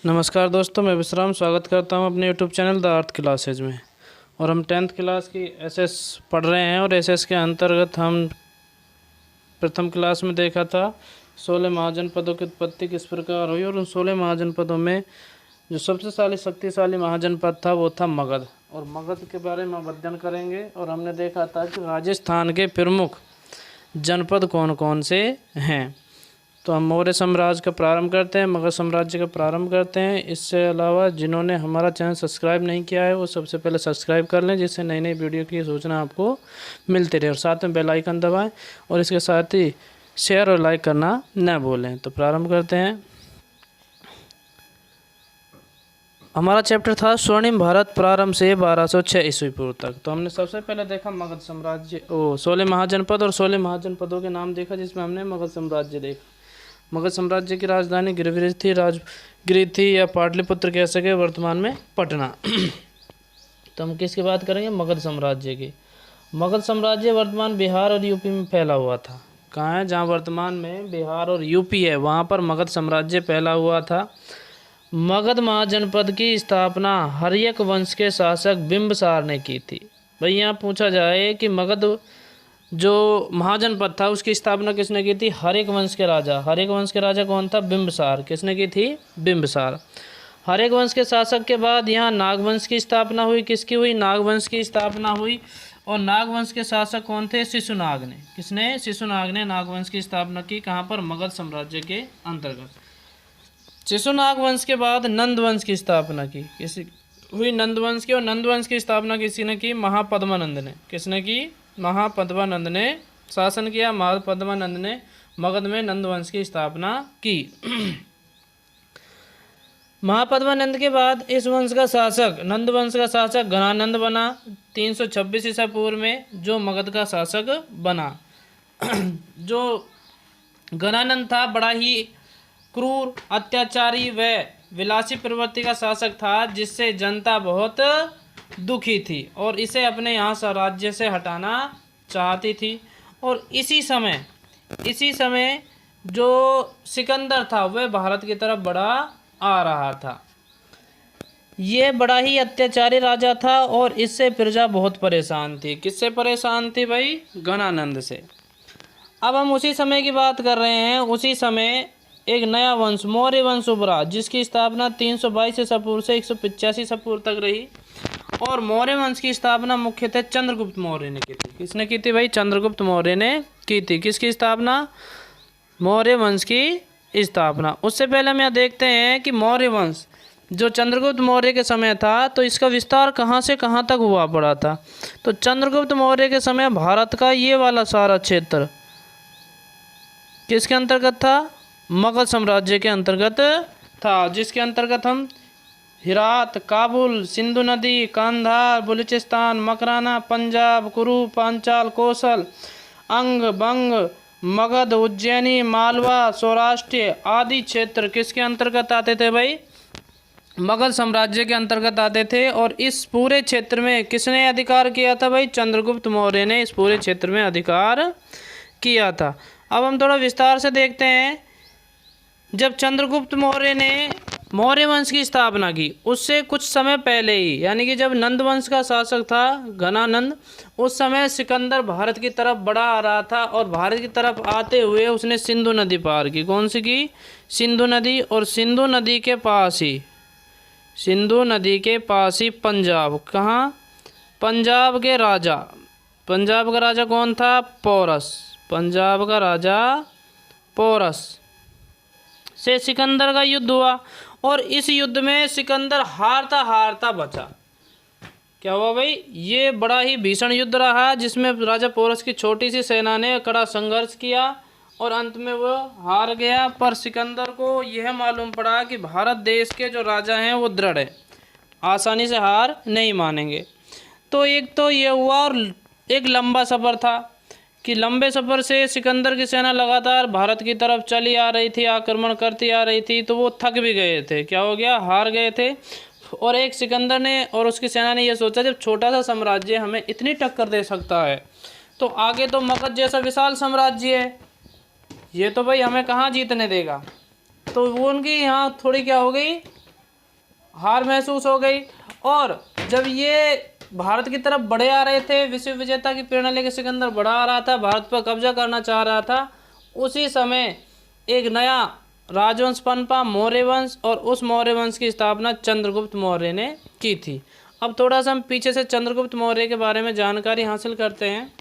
नमस्कार दोस्तों, मैं विश्राम स्वागत करता हूं अपने YouTube channel the earth classes में। और हम 10th क्लास की एसएस पढ़ रहे हैं और एसएस के अंतर्गत हम प्रथम क्लास में देखा था 16 महाजनपदों की उत्पत्ति किस प्रकार हुई। और उन 16 महाजनपदों में जो सबसे शक्तिशाली महाजनपद था वो था मगध। और मगध के बारे में हम अध्ययन करेंगे। और हमने देखा था कि राजस्थान के प्रमुख जनपद कौन कौन से हैं। तो हम मौर्य साम्राज्य का प्रारंभ करते हैं, मगध साम्राज्य का प्रारंभ करते हैं। इससे अलावा जिन्होंने हमारा चैनल सब्सक्राइब नहीं किया है वो सबसे पहले सब्सक्राइब कर लें, जिससे नई नई वीडियो की सूचना आपको मिलती रहे। और साथ में बेल आइकन दबाएं और इसके साथ ही शेयर और लाइक करना न भूलें। तो प्रारंभ करते हैं। हमारा चैप्टर था स्वर्णिम भारत प्रारंभ से 1206 ईस्वी पूर्व तक। तो हमने सबसे पहले देखा मगध साम्राज्य 16 महाजनपद और 16 महाजनपदों के नाम देखा, जिसमें हमने मगध साम्राज्य देखा। मगध साम्राज्य की राजधानी गिरिवृज थी, राजगिरी थी या पाटलिपुत्र कह सके, वर्तमान में पटना। तो हम किसकी बात करेंगे? मगध साम्राज्य की। मगध साम्राज्य वर्तमान बिहार और यूपी में फैला हुआ था। कहाँ है? जहाँ वर्तमान में बिहार और यूपी है वहाँ पर मगध साम्राज्य फैला हुआ था। मगध महाजनपद की स्थापना हर्यक वंश के शासक बिंबिसार ने की थी। भाई यहाँ पूछा जाए कि मगध जो महाजनपद था उसकी स्थापना किसने की थी? हर्यक वंश के राजा। हर्यक वंश के राजा कौन था? बिंबिसार। किसने की थी? बिंबिसार। हर्यक वंश के शासक के बाद यहाँ नागवंश की स्थापना हुई। किसकी हुई? नागवंश की स्थापना हुई। और नागवंश के शासक कौन थे? शिशुनाग ने। किसने? शिशुनाग ने नागवंश की स्थापना की। कहाँ पर? मगध साम्राज्य के अंतर्गत। शिशुनाग वंश के बाद नंदवंश की स्थापना की। किसी हुई? नंदवंश की। और नंदवंश की स्थापना किसने की? महापद्मानंद ने। किसने की? महापद्मानंद ने शासन किया। महापद्मानंद ने मगध में नंदवंश की स्थापना की। महापद्मानंद के बाद इस वंश का शासक, नंदवंश का शासक घनानंद बना 326 ईसा पूर्व में, जो मगध का शासक बना। जो घनानंद था बड़ा ही क्रूर, अत्याचारी व विलासी प्रवृत्ति का शासक था, जिससे जनता बहुत दुखी थी और इसे अपने यहाँ स्वराज्य से हटाना चाहती थी। और इसी समय जो सिकंदर था वह भारत की तरफ बढ़ा आ रहा था। ये बड़ा ही अत्याचारी राजा था और इससे प्रजा बहुत परेशान थी। किससे परेशान थी भाई? घनानंद से। अब हम उसी समय की बात कर रहे हैं। उसी समय एक नया वंश मौर्य वंश उभरा, जिसकी स्थापना 322 ईसा पूर्व से 185 ईसा पूर्व तक रही। और मौर्य वंश की स्थापना मुख्यतः चंद्रगुप्त मौर्य ने की थी। किसने की थी भाई? चंद्रगुप्त मौर्य ने की थी। किसकी स्थापना? मौर्य वंश की स्थापना। उससे पहले हम यहाँ देखते हैं कि मौर्य वंश जो चंद्रगुप्त मौर्य के समय था, तो इसका विस्तार कहाँ से कहाँ तक हुआ पड़ा था। तो चंद्रगुप्त मौर्य के समय भारत का ये वाला सारा क्षेत्र किसके अंतर्गत था? मगध साम्राज्य के अंतर्गत था, जिसके अंतर्गत हम हिरात, काबुल, सिंधु नदी, कांधार, बलूचिस्तान, मकराना, पंजाब, कुरु, पांचाल, कौशल, अंग, बंग, मगध, उज्जैनी, मालवा, सौराष्ट्र आदि क्षेत्र किसके अंतर्गत आते थे भाई? मगध साम्राज्य के अंतर्गत आते थे। और इस पूरे क्षेत्र में किसने अधिकार किया था भाई? चंद्रगुप्त मौर्य ने इस पूरे क्षेत्र में अधिकार किया था। अब हम थोड़ा विस्तार से देखते हैं। जब चंद्रगुप्त मौर्य ने मौर्य वंश की स्थापना की, उससे कुछ समय पहले ही, यानी कि जब नंद वंश का शासक था घनानंद, उस समय सिकंदर भारत की तरफ बढ़ा आ रहा था। और भारत की तरफ आते हुए उसने सिंधु नदी पार की। कौन सी की? सिंधु नदी। और सिंधु नदी के पास ही पंजाब। कहाँ? पंजाब का राजा कौन था? पोरस। पंजाब का राजा पोरस से सिकंदर का युद्ध हुआ। और इस युद्ध में सिकंदर हारता बचा। क्या हुआ भाई? ये बड़ा ही भीषण युद्ध रहा, जिसमें राजा पोरस की छोटी सी सेना ने कड़ा संघर्ष किया और अंत में वो हार गया। पर सिकंदर को यह मालूम पड़ा कि भारत देश के जो राजा हैं वो दृढ़ है, आसानी से हार नहीं मानेंगे। तो एक तो ये हुआ। और एक लंबा सफ़र था कि लंबे सफ़र से सिकंदर की सेना लगातार भारत की तरफ चली आ रही थी, आक्रमण करती आ रही थी। तो वो थक भी गए थे। क्या हो गया? हार गए थे। और एक सिकंदर ने और उसकी सेना ने यह सोचा, जब छोटा सा साम्राज्य हमें इतनी टक्कर दे सकता है, तो आगे तो मगध जैसा विशाल साम्राज्य है, ये तो भाई हमें कहाँ जीतने देगा। तो वो उनकी यहाँ थोड़ी क्या हो गई? हार महसूस हो गई। और जब ये भारत की तरफ बढ़े आ रहे थे, विश्व विजेता की प्रेरणा लेकर सिकंदर बढ़ा आ रहा था, भारत पर कब्जा करना चाह रहा था, उसी समय एक नया राजवंश पनपा, मौर्य वंश, और उस मौर्य वंश की स्थापना चंद्रगुप्त मौर्य ने की थी। अब थोड़ा सा हम पीछे से चंद्रगुप्त मौर्य के बारे में जानकारी हासिल करते हैं।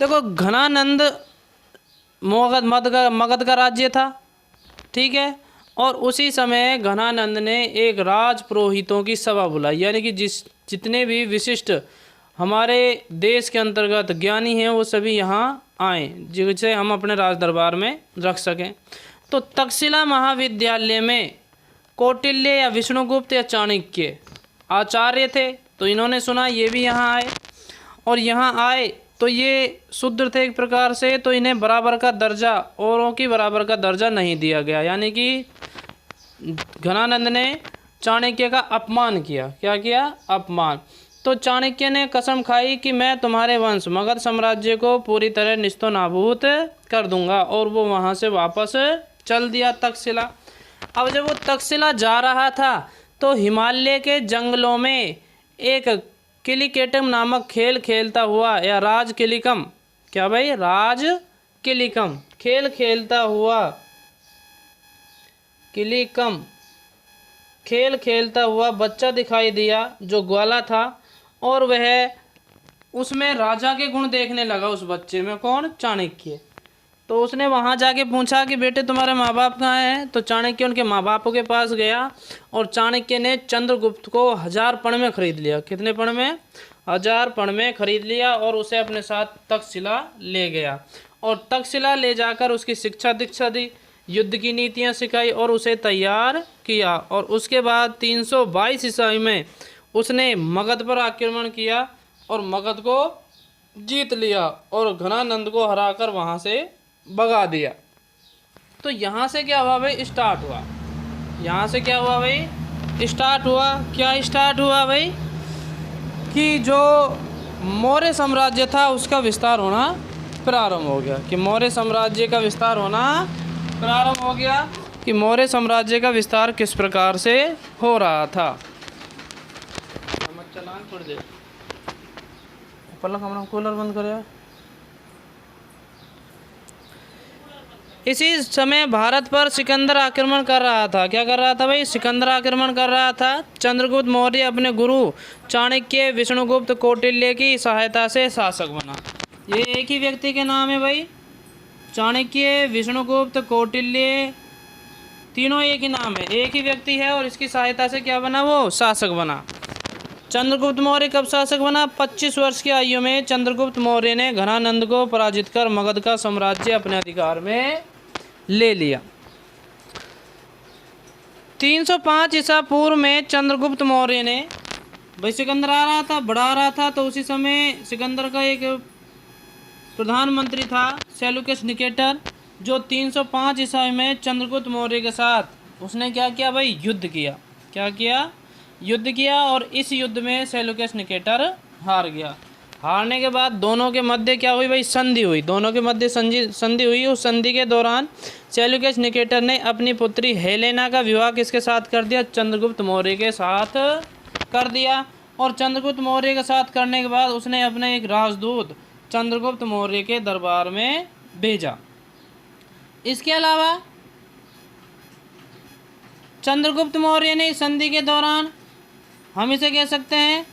देखो, घनानंद मगध का राज्य था, ठीक है। और उसी समय घनानंद ने एक राज पुरोहितों की सभा बुलाई, यानी कि जितने भी विशिष्ट हमारे देश के अंतर्गत ज्ञानी हैं वो सभी यहाँ आए, जिसे हम अपने राज दरबार में रख सकें। तो तक्षशिला महाविद्यालय में कौटिल्य या विष्णुगुप्त या चाणक्य आचार्य थे, तो इन्होंने सुना ये भी यहाँ आए, और यहाँ आए तो ये शूद्र थे एक प्रकार से, तो इन्हें बराबर का दर्जा, औरों की बराबर का दर्जा नहीं दिया गया, यानी कि घनानंद ने चाणक्य का अपमान किया। क्या किया? अपमान। तो चाणक्य ने कसम खाई कि मैं तुम्हारे वंश मगध साम्राज्य को पूरी तरह निस्तो नाबूद कर दूंगा, और वो वहाँ से वापस चल दिया तक्षशिला। अब जब वो तक्षशिला जा रहा था तो हिमालय के जंगलों में एक किलिकेटम नामक खेल खेलता हुआ, या राज किलिकम, क्या भाई, राज किलिकम खेल खेलता हुआ, किलिकम खेल खेलता हुआ बच्चा दिखाई दिया जो ग्वाला था, और वह उसमें राजा के गुण देखने लगा उस बच्चे में। कौन? चाणक्य। तो उसने वहाँ जाके पूछा कि बेटे तुम्हारे माँ बाप कहाँ हैं? तो चाणक्य उनके माँ बापों के पास गया, और चाणक्य ने चंद्रगुप्त को 1000 पण में खरीद लिया। कितने पण में? 1000 पण में खरीद लिया, और उसे अपने साथ तक्षशिला ले गया, और तक्षशिला ले जाकर उसकी शिक्षा दीक्षा दी, युद्ध की नीतियाँ सिखाई, और उसे तैयार किया। और उसके बाद 322 ईस्वी में उसने मगध पर आक्रमण किया और मगध को जीत लिया, और घनानंद को हराकर वहाँ से भगा दिया। तो यहाँ से क्या हुआ भाई? स्टार्ट हुआ। यहाँ से क्या हुआ भाई? स्टार्ट हुआ। क्या स्टार्ट हुआ भाई? कि जो मौर्य साम्राज्य था उसका विस्तार होना प्रारंभ हो गया। कि मौर्य साम्राज्य का विस्तार होना प्रारंभ हो गया। कि मौर्य साम्राज्य का विस्तार किस प्रकार से हो रहा था। थोड़ी देर कमरा कूलर बंद करे। इसी समय भारत पर सिकंदर आक्रमण कर रहा था। क्या कर रहा था भाई? सिकंदर आक्रमण कर रहा था। चंद्रगुप्त मौर्य अपने गुरु चाणक्य, विष्णुगुप्त, कौटिल्य की सहायता से शासक बना। ये एक ही व्यक्ति के नाम है भाई। चाणक्य, विष्णुगुप्त, कौटिल्य, तीनों एक ही नाम है, एक ही व्यक्ति है, और इसकी सहायता से क्या बना? वो शासक बना। चंद्रगुप्त मौर्य कब शासक बना? 25 वर्ष की आयु में चंद्रगुप्त मौर्य ने घनानंद को पराजित कर मगध का साम्राज्य अपने अधिकार में ले लिया। 305 ईसा पूर्व में चंद्रगुप्त मौर्य ने, भाई सिकंदर आ रहा था, बढ़ा रहा था, तो उसी समय सिकंदर का एक प्रधानमंत्री था सेल्यूकस निकेटर, जो 305 ईसा में चंद्रगुप्त मौर्य के साथ उसने क्या किया भाई? युद्ध किया। क्या किया? युद्ध किया। और इस युद्ध में सेल्यूकस निकेटर हार गया। हारने के बाद दोनों के मध्य क्या हुई भाई? संधि हुई। दोनों के मध्य संधि हुई। उस संधि के दौरान सेल्यूकस निकेटर ने अपनी पुत्री हेलेना का विवाह किसके साथ कर दिया? चंद्रगुप्त मौर्य के साथ कर दिया। और चंद्रगुप्त मौर्य के साथ करने के बाद उसने अपने एक राजदूत चंद्रगुप्त मौर्य के दरबार में भेजा। इसके अलावा चंद्रगुप्त मौर्य ने इस संधि के दौरान, हम इसे कह सकते हैं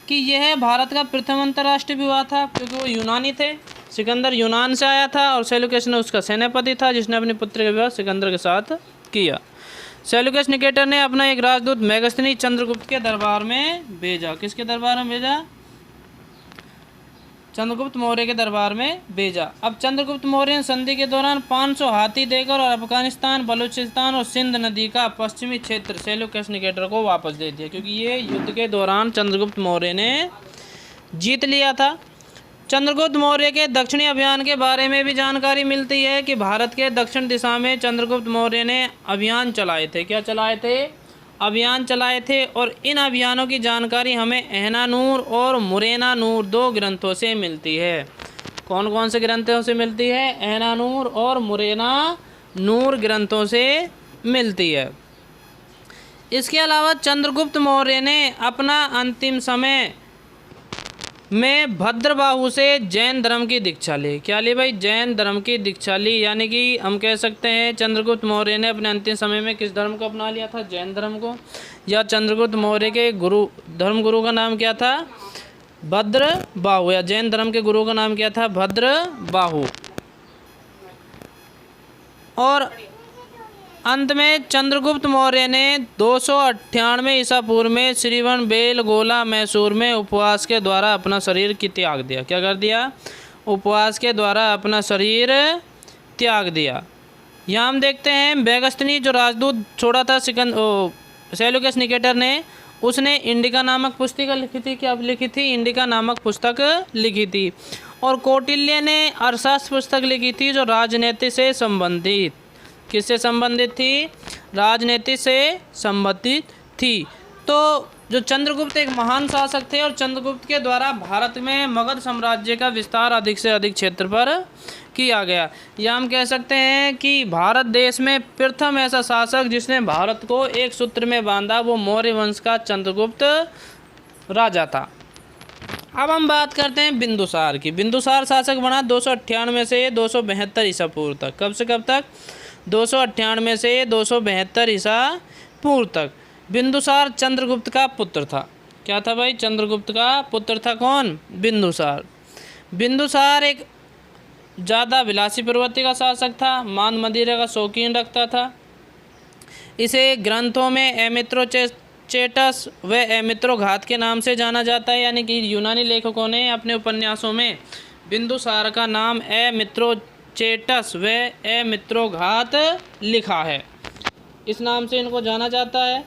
कि यह भारत का प्रथम अंतर्राष्ट्रीय विवाह था, क्योंकि वो यूनानी थे। सिकंदर यूनान से आया था, और सेल्यूकस ने उसका सेनापति था, जिसने अपनी पुत्री का विवाह सिकंदर के साथ किया। सेल्यूकस निकेटर ने अपना एक राजदूत मेगस्थनी चंद्रगुप्त के दरबार में भेजा। किसके दरबार में भेजा? चंद्रगुप्त मौर्य के दरबार में भेजा। अब चंद्रगुप्त मौर्य ने संधि के दौरान 500 हाथी देकर और अफगानिस्तान, बलूचिस्तान और सिंध नदी का पश्चिमी क्षेत्र सेल्यूकस निकेटर को वापस दे दिया, क्योंकि ये युद्ध के दौरान चंद्रगुप्त मौर्य ने जीत लिया था। चंद्रगुप्त मौर्य के दक्षिणी अभियान के बारे में भी जानकारी मिलती है कि भारत के दक्षिण दिशा में चंद्रगुप्त मौर्य ने अभियान चलाए थे। क्या चलाए थे? अभियान चलाए थे। और इन अभियानों की जानकारी हमें एहनानूर और मुरेनानूर 2 ग्रंथों से मिलती है। कौन कौन से ग्रंथों से मिलती है? एहनानूर और मुरेनानूर ग्रंथों से मिलती है। इसके अलावा चंद्रगुप्त मौर्य ने अपना अंतिम समय में भद्रबाहु से जैन धर्म की दीक्षा ली। क्या ली भाई? जैन धर्म की दीक्षा ली। यानी कि हम कह सकते हैं चंद्रगुप्त मौर्य ने अपने अंतिम समय में किस धर्म को अपना लिया था? जैन धर्म को। या चंद्रगुप्त मौर्य के धर्मगुरु का नाम क्या था? भद्रबाहु। या जैन धर्म के गुरु का नाम क्या था? भद्रबाहु। और अंत में चंद्रगुप्त मौर्य ने 298 ईसा पूर्व में श्रीवन बेलगोला मैसूर में उपवास के द्वारा अपना शरीर की त्याग दिया। क्या कर दिया? उपवास के द्वारा अपना शरीर त्याग दिया। यहाँ हम देखते हैं मेगस्थनी जो राजदूत छोड़ा था सेल्यूकस निकेटर ने, उसने इंडिका नामक पुस्तिका लिखी थी। क्या लिखी थी? इंडिका नामक पुस्तक लिखी थी। और कौटिल्य ने अर्थशास्त्र पुस्तक लिखी थी जो राजनीति से संबंधित, किससे संबंधित थी? राजनीति से संबंधित थी। तो जो चंद्रगुप्त एक महान शासक थे और चंद्रगुप्त के द्वारा भारत में मगध साम्राज्य का विस्तार अधिक से अधिक क्षेत्र पर किया गया। या हम कह सकते हैं कि भारत देश में प्रथम ऐसा शासक जिसने भारत को एक सूत्र में बांधा वो मौर्य वंश का चंद्रगुप्त राजा था। अब हम बात करते हैं बिंदुसार की। बिंदुसार शासक बना 298 से 272 ईसा पूर्व तक। कब से कब तक? 298 से 272 ईसा पूर्व तक। बिंदुसार चंद्रगुप्त का पुत्र था। क्या था भाई? चंद्रगुप्त का पुत्र था। कौन? बिंदुसार। बिंदुसार एक ज़्यादा विलासी प्रवृत्ति का शासक था, मांद मदिरा का शौकीन रखता था। इसे ग्रंथों में एमित्रोचेटस व एमित्रोघात के नाम से जाना जाता है। यानी कि यूनानी लेखकों ने अपने उपन्यासों में बिंदुसार का नाम एमित्रोचेटस व एमित्रोघात लिखा है। इस नाम से इनको जाना जाता है।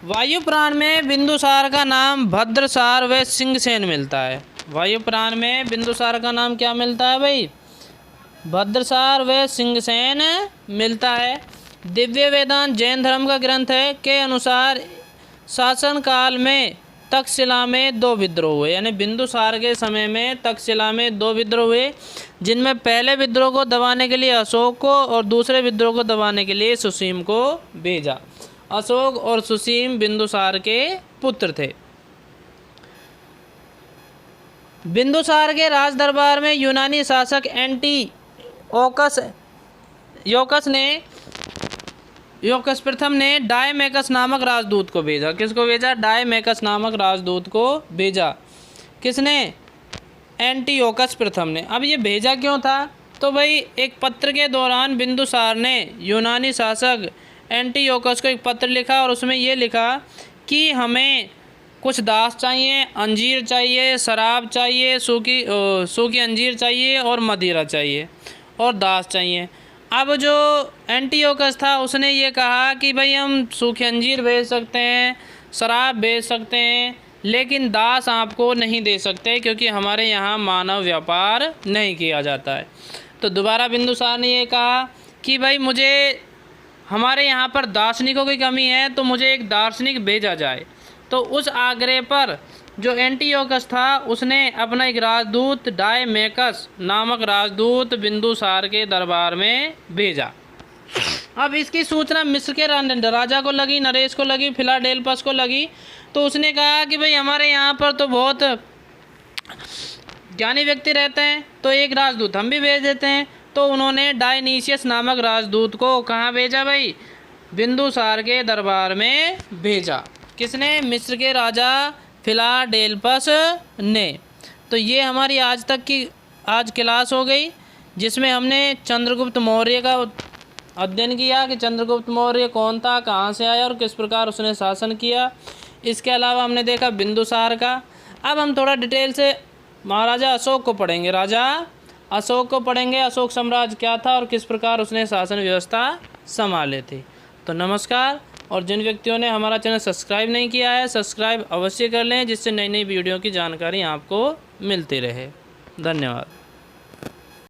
वायुपुराण में बिंदुसार का नाम भद्रसार व सिंहसेन मिलता है। वायुपुराण में बिंदुसार का नाम क्या मिलता है भाई? भद्रसार व सिंहसेन मिलता है। दिव्य वेदांत जैन धर्म का ग्रंथ है के अनुसार शासन काल में तक्षशिला में 2 विद्रोह हुए। यानी बिंदुसार के समय में तक्षशिला में 2 विद्रोह हुए, जिनमें पहले विद्रोह को दबाने के लिए अशोक को और दूसरे विद्रोह को दबाने के लिए सुसीम को भेजा। अशोक और सुसीम बिंदुसार के पुत्र थे। बिंदुसार के राज दरबार में यूनानी शासक एंटियोकस प्रथम ने डायमेकस नामक राजदूत को भेजा। किसको भेजा? डायमेकस नामक राजदूत को भेजा। किसने? एंटियोकस प्रथम ने। अब ये भेजा क्यों था? तो भाई एक पत्र के दौरान बिंदुसार ने यूनानी शासक एंटियोकस को एक पत्र लिखा और उसमें ये लिखा कि हमें कुछ दास चाहिए, अंजीर चाहिए, शराब चाहिए, सूखी अंजीर चाहिए और मदिरा चाहिए और दास चाहिए। अब जो एंटियोकस था उसने ये कहा कि भाई हम सूखी अंजीर भेज सकते हैं, शराब भेज सकते हैं, लेकिन दास आपको नहीं दे सकते क्योंकि हमारे यहाँ मानव व्यापार नहीं किया जाता है। तो दोबारा बिंदुसार ने ये कहा कि भाई मुझे हमारे यहाँ पर दार्शनिकों की कमी है तो मुझे एक दार्शनिक भेजा जाए। तो उस आग्रह पर जो एंटियोकस था उसने अपना एक राजदूत डायमेकस नामक राजदूत बिंदुसार के दरबार में भेजा। अब इसकी सूचना मिस्र के राजा को लगी, नरेश को लगी, फिलाडेल्फस को लगी। तो उसने कहा कि भाई हमारे यहाँ पर तो बहुत ज्ञानी व्यक्ति रहते हैं तो एक राजदूत हम भी भेज देते हैं। तो उन्होंने डायनीसियस नामक राजदूत को कहाँ भेजा भाई? बिंदुसार के दरबार में भेजा। किसने? मिस्र के राजा फिलाडेल्फस ने। तो ये हमारी आज क्लास हो गई जिसमें हमने चंद्रगुप्त मौर्य का अध्ययन किया कि चंद्रगुप्त मौर्य कौन था, कहाँ से आया और किस प्रकार उसने शासन किया। इसके अलावा हमने देखा बिंदुसार का। अब हम थोड़ा डिटेल से महाराजा अशोक को पढ़ेंगे। राजा अशोक को पढ़ेंगे, अशोक साम्राज्य क्या था और किस प्रकार उसने शासन व्यवस्था संभाले थी। तो नमस्कार। और जिन व्यक्तियों ने हमारा चैनल सब्सक्राइब नहीं किया है सब्सक्राइब अवश्य कर लें जिससे नई नई वीडियो की जानकारी आपको मिलती रहे। धन्यवाद।